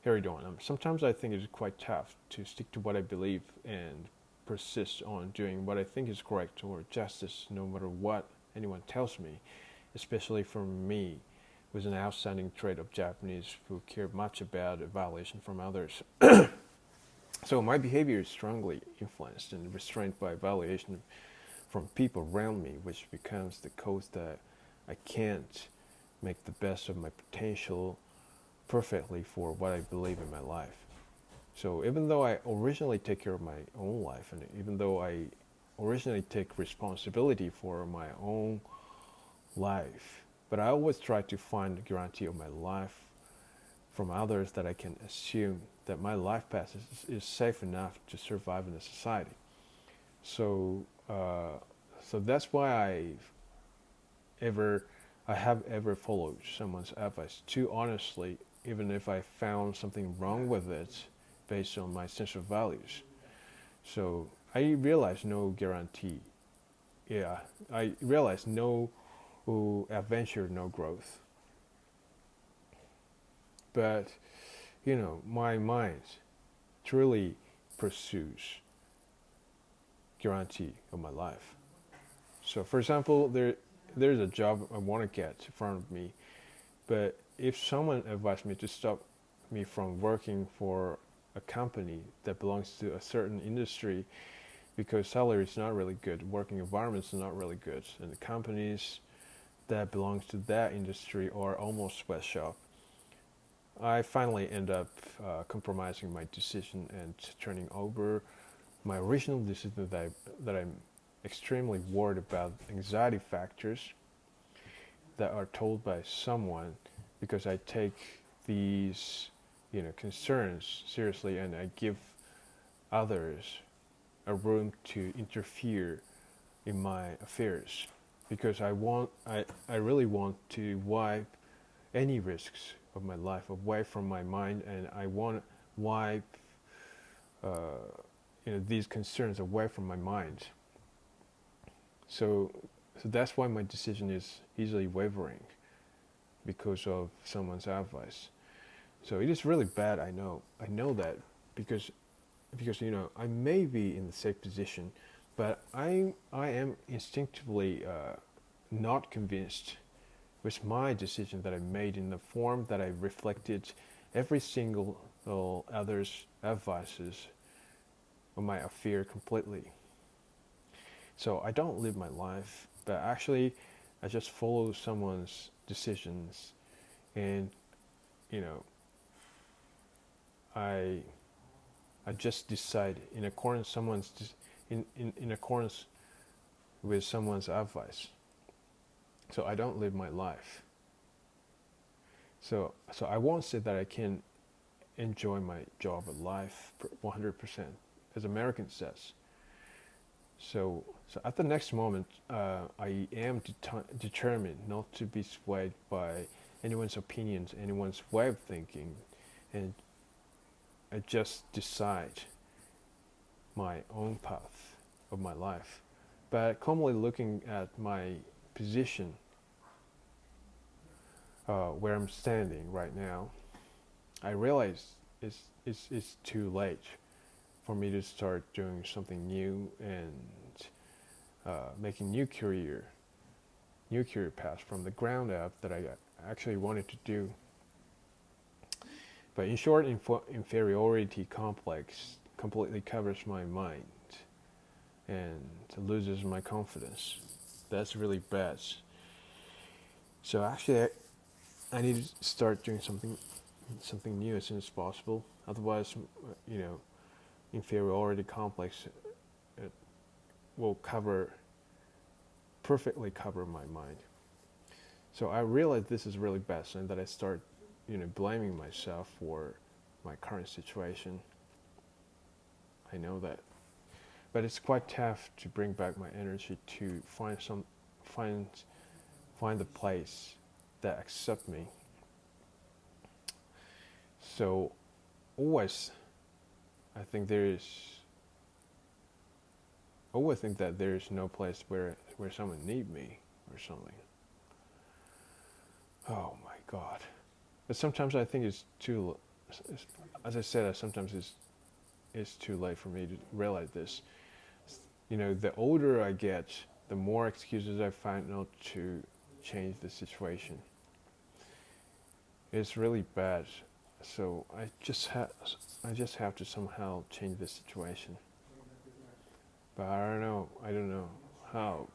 Harry Dawn. Sometimes I think it's quite tough to stick to what I believe and persist on doing what I think is correct or justice, no matter what anyone tells me, especially for me, with an outstanding trait of Japanese who care much about evaluation from others. So my behavior is strongly influenced and restrained by evaluation from people around me, which becomes the cause that I can't make the best of my potential perfectly for what I believe in my life. So even though I originally take care of my own life, and even though I originally take responsibility for my own life, but I always try to find a guarantee of my life from others that I can assume that my life path is safe enough to survive in a society. So, so that's why ever I have ever followed someone's advice too honestly, even if I found something wrong with it based on my sense of values. So I realize no guarantee. Yeah, I realize no adventure, no growth. But my mind truly pursues guarantee of my life. So, for example, there's a job I want to get in front of me, but if someone advised me to stop me from working for a company that belongs to a certain industry because salary is not really good, working environments are not really good, and the companies that belongs to that industry are almost sweatshop, I finally end up compromising my decision and turning over my original decision that I'm extremely worried about anxiety factors that are told by someone because I take these concerns seriously and I give others a room to interfere in my affairs because I really want to wipe any risks of my life away from my mind, and I want to wipe these concerns away from my mind. So, so that's why my decision is easily wavering because of someone's advice. So it is really bad. I know. I know that because I may be in the safe position, but I am instinctively not convinced with my decision that I made in the form that I reflected every single other's advices on my affair completely. So I don't live my life, but actually I just follow someone's decisions, and you know I I just decide in accordance in accordance with someone's advice. So I don't live my life. So I won't say that I can enjoy my job or life 100%, as American says. So at the next moment, I am determined not to be swayed by anyone's opinions, anyone's way of thinking, and I just decide my own path of my life. But calmly looking at my position, where I'm standing right now, I realize it's too late for me to start doing something new and making new career paths from the ground up that I actually wanted to do. But in short, inferiority complex completely covers my mind and loses my confidence. That's really bad. So actually, I need to start doing something new as soon as possible. Otherwise, inferiority complex it will perfectly cover my mind. So I realize this is really bad, and that I start, blaming myself for my current situation. I know that, but it's quite tough to bring back my energy to find find a place that accept me. So always, I think there is always think that there is no place where someone need me or something. Oh my God! But sometimes I think it's too as I said, sometimes it's too late for me to realize this. You know, the older I get, the more excuses I find not to change the situation. It's really bad. So I just have to somehow change the situation. But I don't know how.